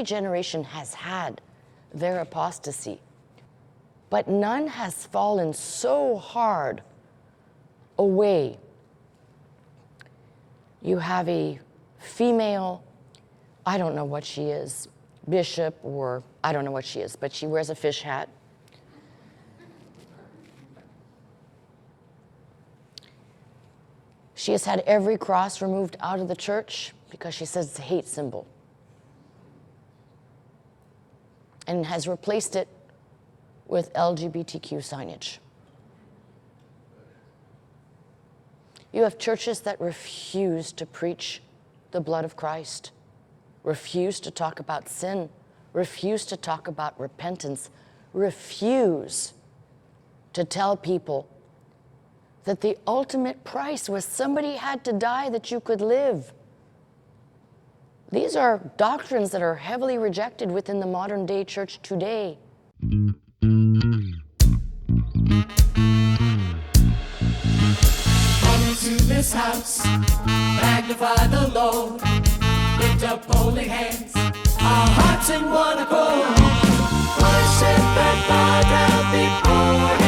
every generation has had their apostasy, but none has fallen so hard away. You have a female, I don't know what she is, bishop, or I don't know what she is, but she wears a fish hat. She has had every cross removed out of the church because she says it's a hate symbol, and has replaced it with LGBTQ signage. You have churches that refuse to preach the blood of Christ, refuse to talk about sin, refuse to talk about repentance, refuse to tell people that the ultimate price was somebody had to die that you could live. These are doctrines that are heavily rejected within the modern day church today. To this house, magnify the Lord, lift up holy hands, our hearts in one accord, worship and bow down before